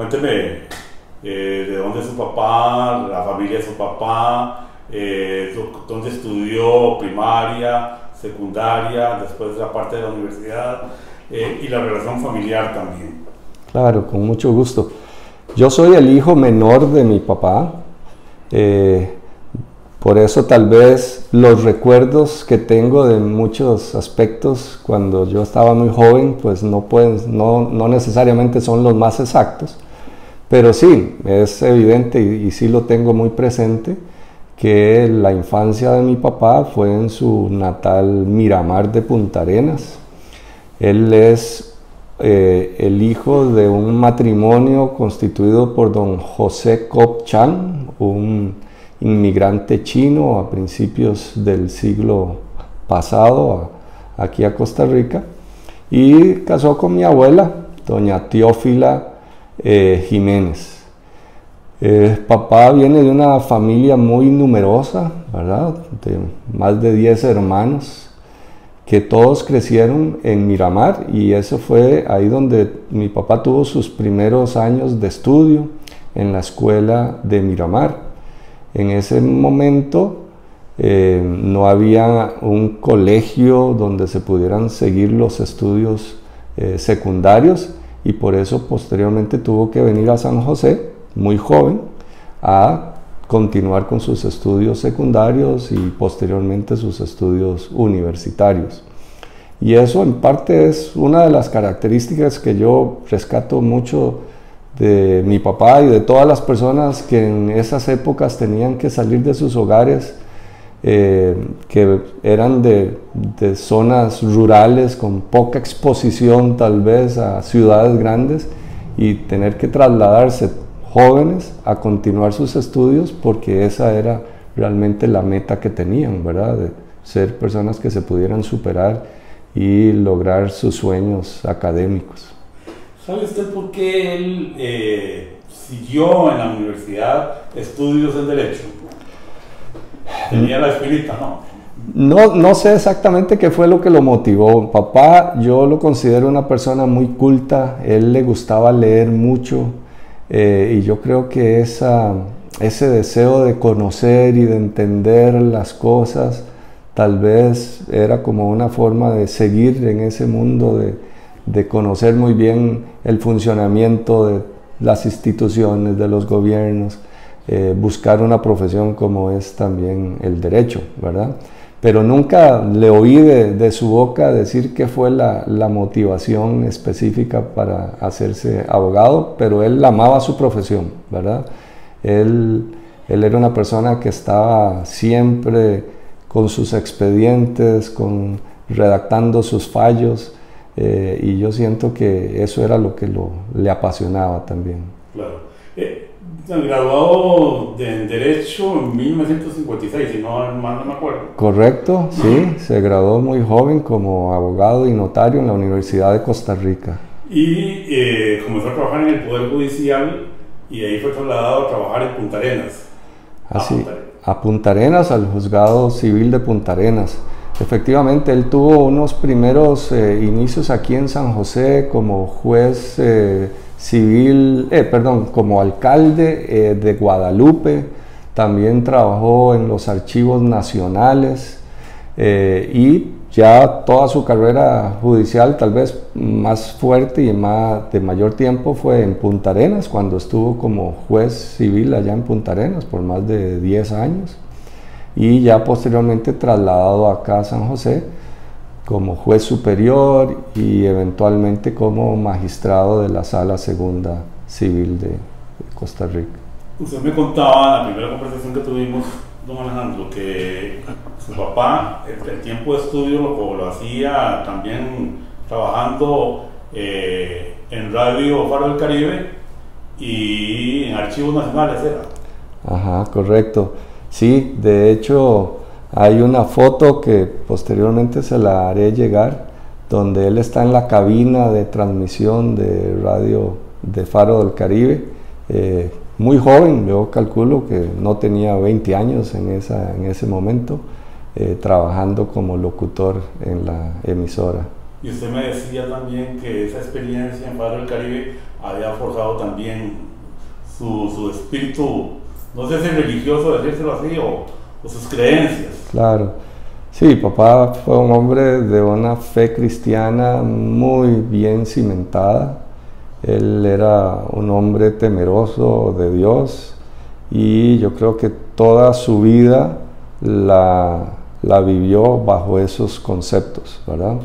cuénteme de dónde es su papá, la familia de su papá, dónde estudió primaria, secundaria, después la parte de la universidad y la relación familiar también. Claro, con mucho gusto. Yo soy el hijo menor de mi papá. Por eso tal vez los recuerdos que tengo de muchos aspectos cuando yo estaba muy joven, pues no necesariamente son los más exactos, pero sí, es evidente y sí lo tengo muy presente que la infancia de mi papá fue en su natal Miramar de Punta Arenas. Él es el hijo de un matrimonio constituido por don José Cop Chan, un inmigrante chino a principios del siglo pasado aquí a Costa Rica, y casó con mi abuela, doña Teófila Jiménez. Papá viene de una familia muy numerosa, ¿verdad? De más de 10 hermanos, que todos crecieron en Miramar, y eso fue ahí donde mi papá tuvo sus primeros años de estudio, en la escuela de Miramar. En ese momento no había un colegio donde se pudieran seguir los estudios secundarios, y por eso posteriormente tuvo que venir a San José, muy joven, a continuar con sus estudios secundarios y posteriormente sus estudios universitarios. Y eso en parte es una de las características que yo rescato mucho de mi papá y de todas las personas que en esas épocas tenían que salir de sus hogares, que eran de zonas rurales con poca exposición tal vez a ciudades grandes, y tener que trasladarse jóvenes a continuar sus estudios porque esa era realmente la meta que tenían, ¿verdad? De ser personas que se pudieran superar y lograr sus sueños académicos. ¿Sabe usted por qué él siguió en la universidad estudios en Derecho? Tenía la espinita, ¿no? No sé exactamente qué fue lo que lo motivó. Papá, yo lo considero una persona muy culta, él le gustaba leer mucho, y yo creo que ese deseo de conocer y de entender las cosas tal vez era como una forma de seguir en ese mundo, de conocer muy bien el funcionamiento de las instituciones, de los gobiernos, buscar una profesión como es también el derecho, ¿verdad? Pero nunca le oí de su boca decir qué fue la motivación específica para hacerse abogado, pero él amaba su profesión, ¿verdad? Él era una persona que estaba siempre con sus expedientes, redactando sus fallos, y yo siento que eso era lo que le apasionaba también. Claro. Graduado en Derecho en 1956, si no mal no me acuerdo. Correcto, sí, se graduó muy joven como abogado y notario en la Universidad de Costa Rica. Y comenzó a trabajar en el Poder Judicial, y de ahí fue trasladado a trabajar en Punta Arenas. Así, a Punta Arenas, al Juzgado Civil de Punta Arenas. Efectivamente, él tuvo unos primeros inicios aquí en San José como juez civil, como alcalde de Guadalupe. También trabajó en los archivos nacionales, y ya toda su carrera judicial, tal vez más fuerte y de mayor tiempo, fue en Punta Arenas, cuando estuvo como juez civil allá en Punta Arenas por más de 10 años. Y ya posteriormente trasladado acá a San José como juez superior y eventualmente como magistrado de la Sala Segunda Civil de Costa Rica. Usted me contaba en la primera conversación que tuvimos, don Alejandro, que su papá el tiempo de estudio lo hacía también trabajando en Radio Faro del Caribe y en Archivos Nacionales, ¿era? Ajá, correcto. Sí, de hecho hay una foto que posteriormente se la haré llegar, donde él está en la cabina de transmisión de radio de Faro del Caribe, muy joven, yo calculo que no tenía 20 años en ese momento, trabajando como locutor en la emisora. Y usted me decía también que esa experiencia en Padre del Caribe había forjado también su espíritu, no sé si religioso, decírselo así, o sus creencias. Claro. Sí, papá fue un hombre de una fe cristiana muy bien cimentada. Él era un hombre temeroso de Dios y yo creo que toda su vida la vivió bajo esos conceptos, ¿verdad?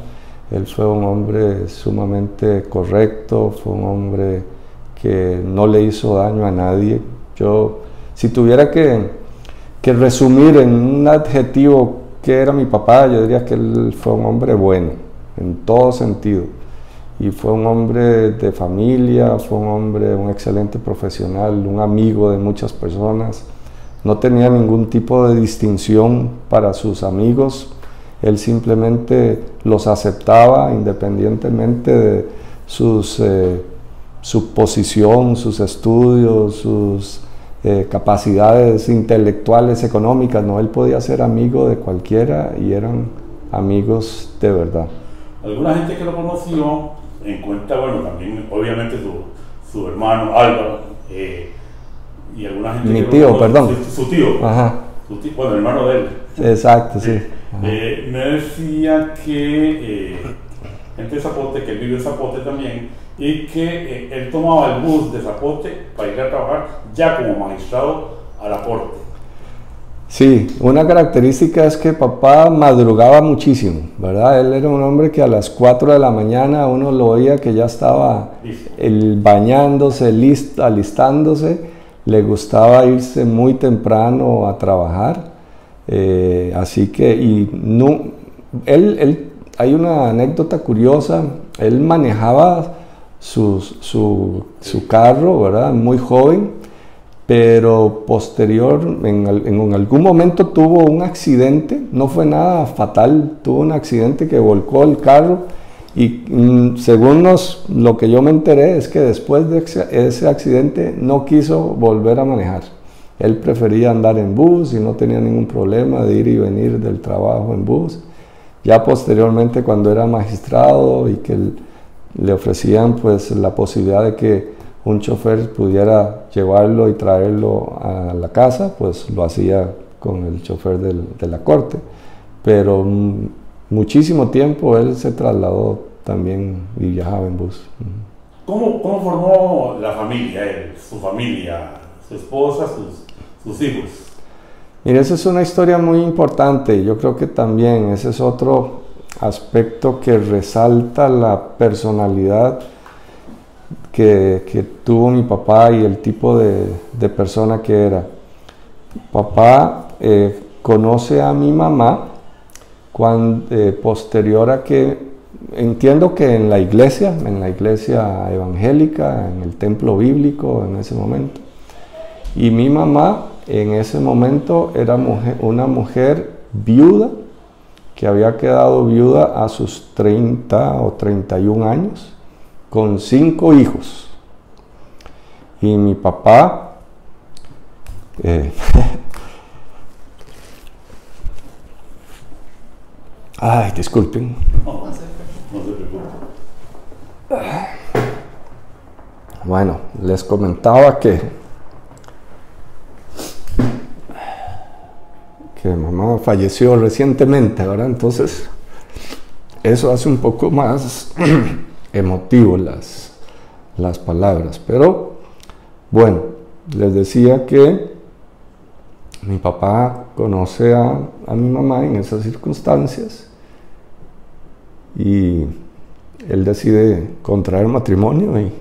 Él fue un hombre sumamente correcto, fue un hombre que no le hizo daño a nadie. Yo, si tuviera que resumir en un adjetivo qué era mi papá, yo diría que él fue un hombre bueno, en todo sentido. Y fue un hombre de familia, fue un hombre, un excelente profesional, un amigo de muchas personas. No tenía ningún tipo de distinción para sus amigos. Él simplemente los aceptaba independientemente de su posición, sus estudios, sus capacidades intelectuales, económicas. No, él podía ser amigo de cualquiera y eran amigos de verdad. Alguna gente que lo conoció encuentra, bueno, también obviamente su hermano Álvaro, y alguna gente mi que tío, lo conoce, perdón. Su tío. Ajá. Bueno, el hermano de él. Exacto, sí. Me decía que gente de Zapote, que él vive en Zapote también, y que él tomaba el bus de Zapote para ir a trabajar ya como magistrado a la corte. Sí, una característica es que papá madrugaba muchísimo, ¿verdad? Él era un hombre que a las 4 de la mañana uno lo oía que ya estaba bañándose, alistándose. Le gustaba irse muy temprano a trabajar, así que, hay una anécdota curiosa. Él manejaba su carro, ¿verdad? Muy joven, pero en algún momento tuvo un accidente. No fue nada fatal, tuvo un accidente que volcó el carro y según lo que yo me enteré es que después de ese accidente no quiso volver a manejar. Él prefería andar en bus y no tenía ningún problema de ir y venir del trabajo en bus. Ya posteriormente, cuando era magistrado y que le ofrecían pues la posibilidad de que un chofer pudiera llevarlo y traerlo a la casa, pues lo hacía con el chofer de la corte. Pero muchísimo tiempo él se trasladó también y viajaba en bus. ¿Cómo formó la familia, él, su familia, su esposa, sus hijos? Mira, esa es una historia muy importante. Yo creo que también ese es otro aspecto que resalta la personalidad que tuvo mi papá y el tipo de persona que era. Papá conoce a mi mamá posterior a que, entiendo que en la iglesia evangélica, en el templo bíblico en ese momento, y mi mamá en ese momento era una mujer viuda, que había quedado viuda a sus 30 o 31 años, con 5 hijos. Y mi papá, ay, disculpen. No se preocupe. Bueno, les comentaba que mamá falleció recientemente, ¿verdad? Entonces, eso hace un poco más emotivo las palabras. Pero, bueno, les decía que mi papá conoce a mi mamá en esas circunstancias y él decide contraer matrimonio y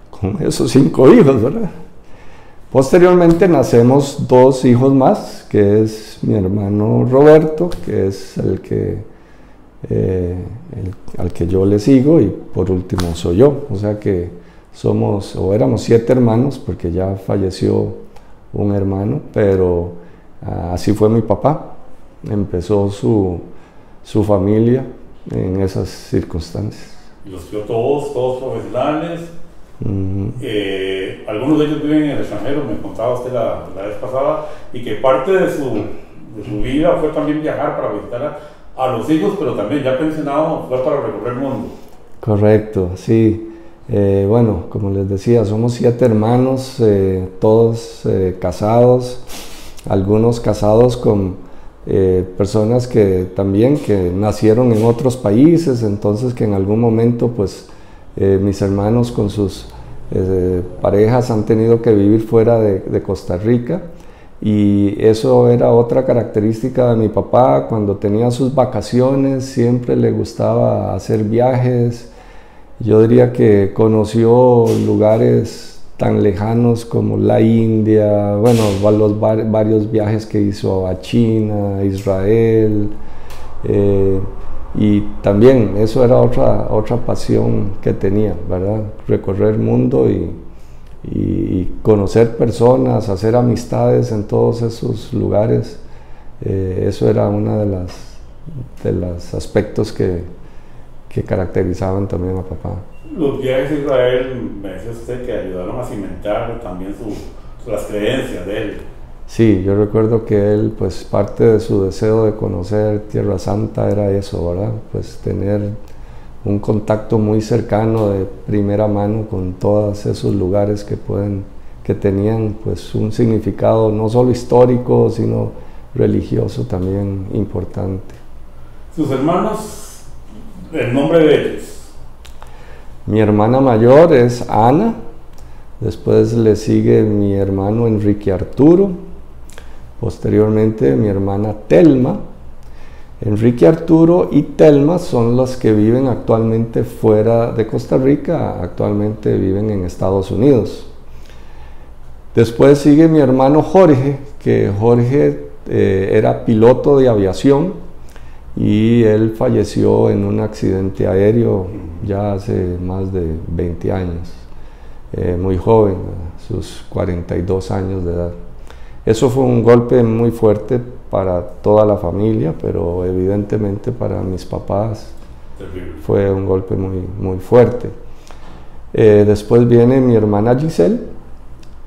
con esos 5 hijos, ¿verdad? Posteriormente nacemos 2 hijos más, que es mi hermano Roberto, que es al que yo le sigo, y por último soy yo. O sea que éramos 7 hermanos, porque ya falleció un hermano, pero así fue mi papá. Empezó su familia en esas circunstancias. Y los vio todos profesionales. Algunos de ellos viven en el extranjero, me contaba usted la vez pasada, y que parte de su vida fue también viajar para visitar a los hijos, pero también ya pensionado fue para recorrer el mundo. Correcto, sí. Bueno, como les decía, somos 7 hermanos, todos casados, algunos casados con personas que también que nacieron en otros países, entonces que en algún momento pues mis hermanos con sus parejas han tenido que vivir fuera de Costa Rica, y eso era otra característica de mi papá. Cuando tenía sus vacaciones siempre le gustaba hacer viajes. Yo diría que conoció lugares tan lejanos como la India, bueno, varios viajes que hizo a China, a Israel, y también eso era otra pasión que tenía, ¿verdad? Recorrer el mundo y conocer personas, hacer amistades en todos esos lugares. Eso era uno de los aspectos que caracterizaban también a papá. Los viajes a Israel, me decía usted que ayudaron a cimentar también las creencias de él. Sí, yo recuerdo que él, pues parte de su deseo de conocer Tierra Santa era eso, ¿verdad? Pues tener un contacto muy cercano de primera mano con todos esos lugares que tenían pues un significado no solo histórico, sino religioso también importante. Sus hermanos, el nombre de ellos. Mi hermana mayor es Ana, después le sigue mi hermano Enrique Arturo, posteriormente mi hermana Telma. Enrique Arturo y Telma son los que viven actualmente fuera de Costa Rica, actualmente viven en Estados Unidos. Después sigue mi hermano Jorge, que Jorge era piloto de aviación, y él falleció en un accidente aéreo ya hace más de 20 años, muy joven, a sus 42 años de edad. Eso fue un golpe muy fuerte para toda la familia, pero evidentemente para mis papás fue un golpe muy fuerte. Después viene mi hermana Giselle,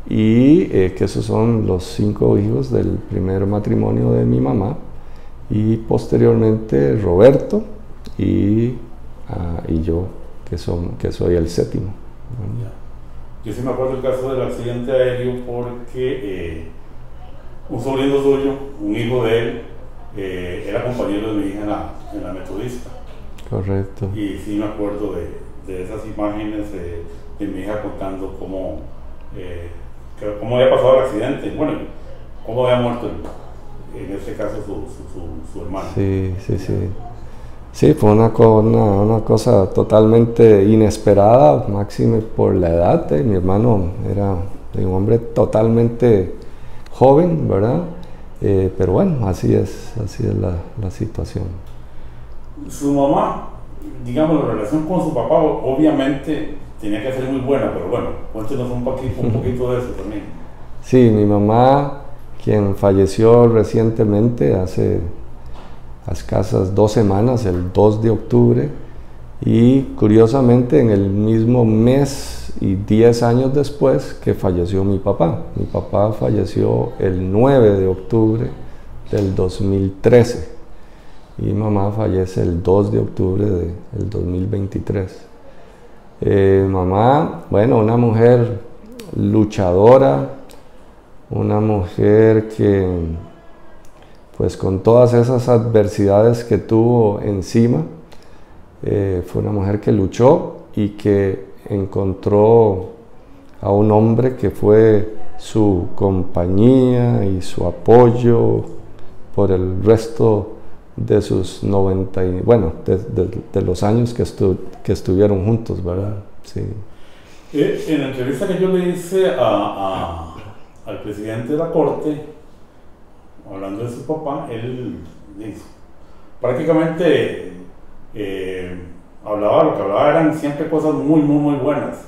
y que esos son los 5 hijos del primer matrimonio de mi mamá, y posteriormente Roberto y yo, que soy el 7º. Yo sí me acuerdo el caso del accidente aéreo porque un sobrino suyo, un hijo de él, era compañero de mi hija en la Metodista. Correcto. Y sí me acuerdo de esas imágenes de mi hija contando cómo había pasado el accidente, bueno, cómo había muerto en este caso su hermano. Sí. Sí, fue una cosa totalmente inesperada, máxime por la edad. Mi hermano era un hombre totalmente joven, ¿verdad? Pero bueno, así es la situación. Su mamá, digamos, la relación con su papá obviamente tenía que ser muy buena, pero bueno, cuéntenos un poquito de eso también. Sí, mi mamá, quien falleció recientemente, hace escasas 2 semanas, el 2 de octubre, y curiosamente en el mismo mes y 10 años después que falleció mi papá. Mi papá falleció el 9 de octubre del 2013 y mi mamá fallece el 2 de octubre del 2023. Mamá, bueno, una mujer luchadora, una mujer que pues con todas esas adversidades que tuvo encima, fue una mujer que luchó y que encontró a un hombre que fue su compañía y su apoyo por el resto de sus 90, de los años que estuvieron juntos, ¿verdad? Sí. En la entrevista que yo le hice al presidente de la Corte, hablando de su papá, él prácticamente lo que hablaba eran siempre cosas muy buenas,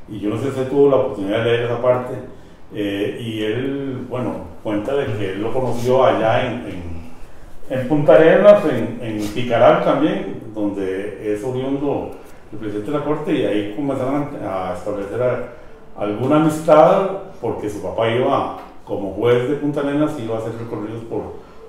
y yo no sé si tuvo la oportunidad de leer esa parte, y él, bueno, cuenta de que él lo conoció allá en Punta Arenas, en Picaral también, donde es oriundo el presidente de la Corte, y ahí comenzaron a establecer alguna amistad, porque su papá iba como juez de Punta Arenas y iba a hacer recorridos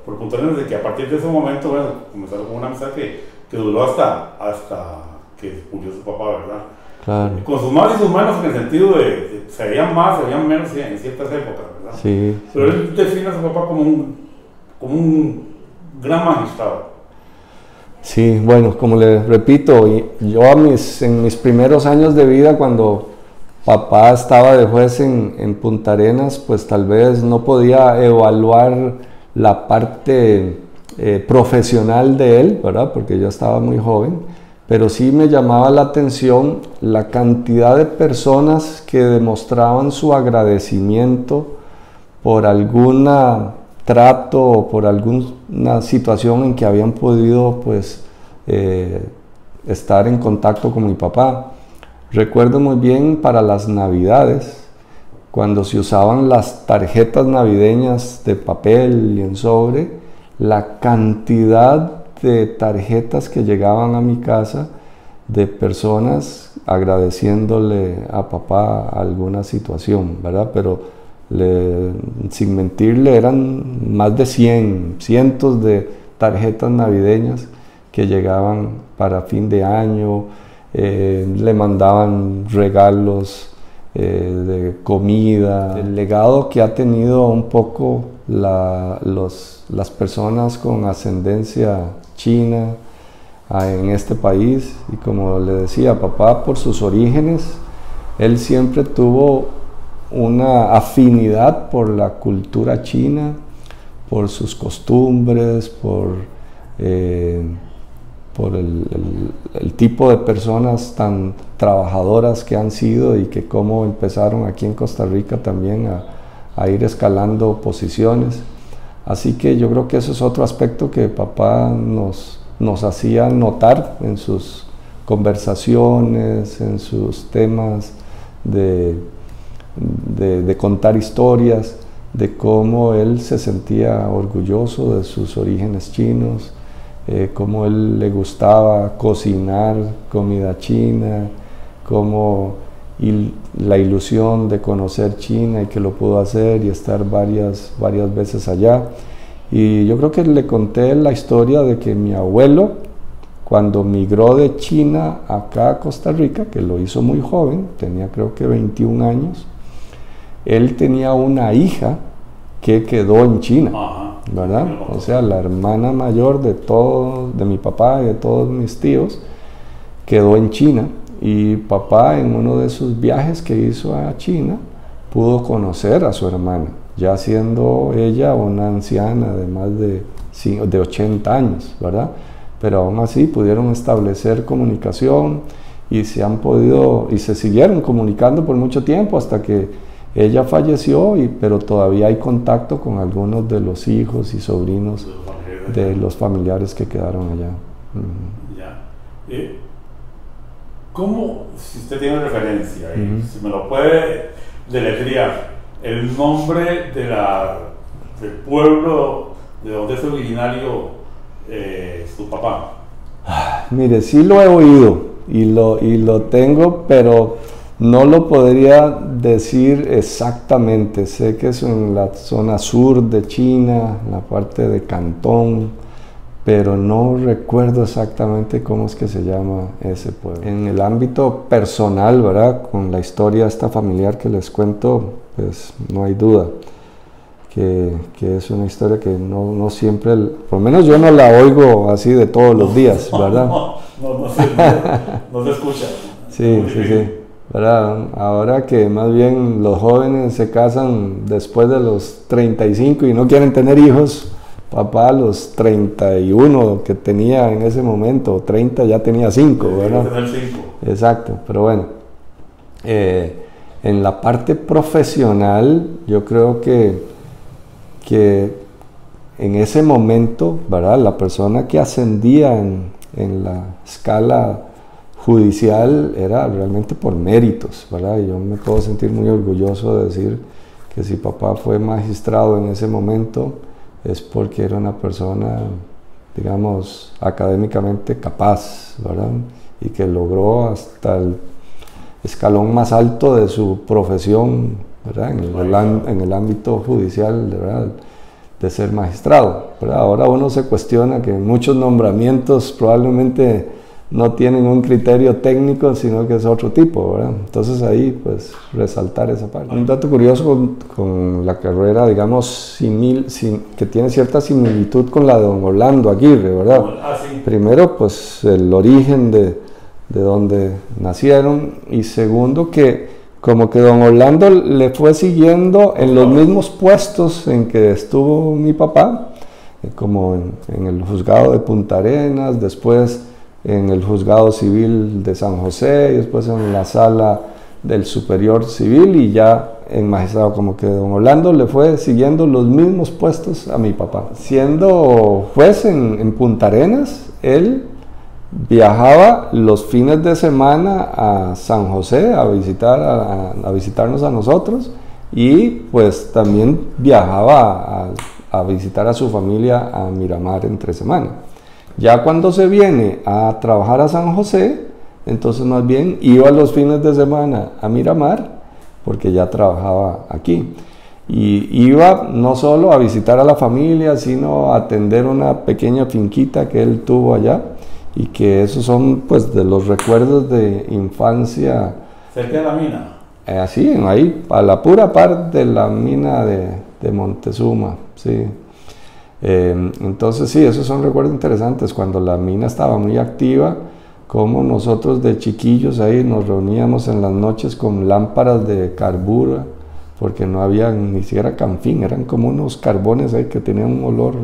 por Punta Arenas, de que a partir de ese momento, bueno, comenzaron con una amistad que duró hasta que murió su papá, ¿verdad? Claro. Con sus más y sus menos, en el sentido de se veían más, se veían menos en ciertas épocas, ¿verdad? Sí. Pero él define a su papá como un gran magistrado. Sí, bueno, como le repito, yo en mis primeros años de vida, cuando papá estaba de juez en Punta Arenas, pues tal vez no podía evaluar la parte profesional de él, ¿verdad? Porque yo estaba muy joven, pero sí me llamaba la atención la cantidad de personas que demostraban su agradecimiento por algún trato o por alguna situación en que habían podido, pues, estar en contacto con mi papá. Recuerdo muy bien para las Navidades, cuando se usaban las tarjetas navideñas de papel y en sobre, la cantidad de tarjetas que llegaban a mi casa de personas agradeciéndole a papá alguna situación, ¿verdad? Pero sin mentirle, eran más de cientos de tarjetas navideñas que llegaban para fin de año. Le mandaban regalos de comida. El legado que ha tenido un poco las personas con ascendencia china en este país, y como le decía, papá, por sus orígenes, él siempre tuvo una afinidad por la cultura china, por sus costumbres, por el tipo de personas tan trabajadoras que han sido, y que cómo empezaron aquí en Costa Rica también a ir escalando posiciones. Así que yo creo que eso es otro aspecto que papá nos hacía notar en sus conversaciones, en sus temas de contar historias, de cómo él se sentía orgulloso de sus orígenes chinos, cómo él le gustaba cocinar comida china, y la ilusión de conocer China, y que lo pudo hacer y estar varias veces allá. Y yo creo que le conté la historia de que mi abuelo, cuando migró de China acá a Costa Rica, que lo hizo muy joven, tenía creo que 21 años, él tenía una hija que quedó en China, ¿verdad? O sea, la hermana mayor de mi papá y de todos mis tíos quedó en China, y papá, en uno de sus viajes que hizo a China, pudo conocer a su hermana, ya siendo ella una anciana de más de 80 años, ¿verdad? Pero aún así pudieron establecer comunicación, y se siguieron comunicando por mucho tiempo, hasta que ella falleció, pero todavía hay contacto con algunos de los hijos y sobrinos de los familiares que quedaron allá. Ya. ¿Cómo, si usted tiene referencia, si me lo puede deletrear, el nombre del pueblo de donde es originario su papá? Mire, sí lo he oído y lo tengo, pero no lo podría decir exactamente. Sé que es en la zona sur de China, en la parte de Cantón, pero no recuerdo exactamente cómo es que se llama ese pueblo. En el ámbito personal, ¿verdad? Con la historia esta familiar que les cuento, pues no hay duda que es una historia que no siempre, por lo menos yo no la oigo así de todos los días, ¿verdad? No se escucha. Sí, ¿verdad? Ahora que más bien los jóvenes se casan después de los 35 y no quieren tener hijos, papá a los 31 que tenía en ese momento, 30 ya tenía 5, ¿verdad? Tener 5. Exacto, pero bueno, en la parte profesional yo creo que en ese momento, ¿verdad? La persona que ascendía en la escala judicial era realmente por méritos, ¿verdad? Y yo me puedo sentir muy orgulloso de decir que si papá fue magistrado en ese momento, es porque era una persona, digamos, académicamente capaz, ¿verdad? Y que logró hasta el escalón más alto de su profesión, ¿verdad? En el ámbito judicial, ¿verdad? de ser magistrado, ¿verdad? Ahora uno se cuestiona que muchos nombramientos probablemente no tienen un criterio técnico, sino que es otro tipo, ¿verdad? Entonces ahí, pues, resaltar esa parte. Un dato curioso con la carrera, digamos, que tiene cierta similitud con la de don Orlando Aguirre, ¿verdad? Sí. Primero, pues, el origen de donde nacieron, y segundo, que como que don Orlando le fue siguiendo en los mismos puestos en que estuvo mi papá, como en el juzgado de Punta Arenas, después en el juzgado civil de San José, y después en la sala del superior civil, y ya en magistrado. Como que don Orlando le fue siguiendo los mismos puestos a mi papá. Siendo juez en Punta Arenas, él viajaba los fines de semana a San José a visitarnos a nosotros, y pues también viajaba a visitar a su familia a Miramar entre semana. Ya cuando se viene a trabajar a San José, entonces más bien iba los fines de semana a Miramar, porque ya trabajaba aquí. Y iba no solo a visitar a la familia, sino a atender una pequeña finquita que él tuvo allá, y que esos son, pues, de los recuerdos de infancia. ¿Cerca de la mina? Así, ahí, a la pura parte de la mina de Montezuma, sí. Entonces sí, esos son recuerdos interesantes, cuando la mina estaba muy activa, como nosotros de chiquillos ahí nos reuníamos en las noches con lámparas de carburo, porque no había ni siquiera canfín, eran como unos carbones ahí que tenían un olor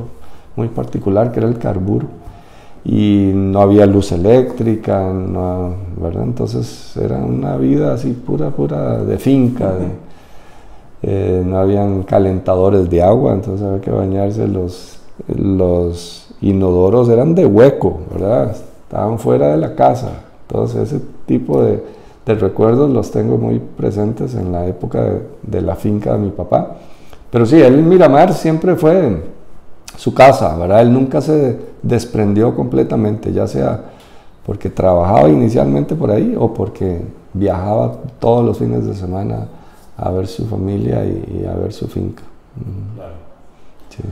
muy particular, que era el carburo, y no había luz eléctrica, no, ¿verdad? Entonces era una vida así pura de finca, no habían calentadores de agua, entonces había que bañarse, los inodoros eran de hueco, ¿verdad? Estaban fuera de la casa. Entonces ese tipo de recuerdos los tengo muy presentes en la época de la finca de mi papá. Pero sí, él en Miramar siempre fue su casa, ¿verdad? Él nunca se desprendió completamente, ya sea porque trabajaba inicialmente por ahí o porque viajaba todos los fines de semana a ver su familia y a ver su finca. Claro. Sí.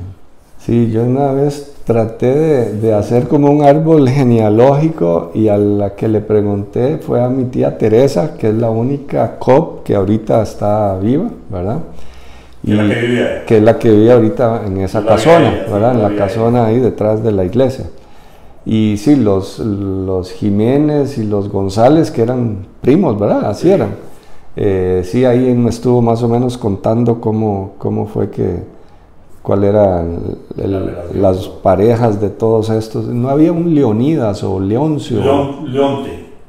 Sí, yo una vez traté de hacer como un árbol genealógico, y a la que le pregunté fue a mi tía Teresa, que es la única COP que ahorita está viva, ¿verdad? Y que es la que vive ahorita en esa casona, ¿verdad? En la casona ahí detrás de la iglesia. Y sí, los Jiménez y los González, que eran primos, ¿verdad? Así eran. Sí, ahí me estuvo más o menos contando cómo fue cuál eran las parejas de todos estos. No había un Leonidas o Leoncio.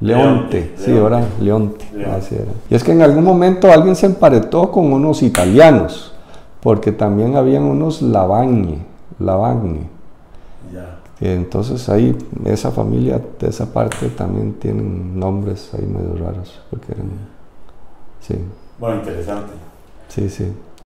Leonte, sí, ¿verdad? Leonte, así era. Y es que en algún momento alguien se emparetó con unos italianos, porque también habían unos Lavagni. Ya. Entonces ahí, esa familia de esa parte también tienen nombres ahí medio raros, porque eran, sí. Bueno, interesante. Sí, sí.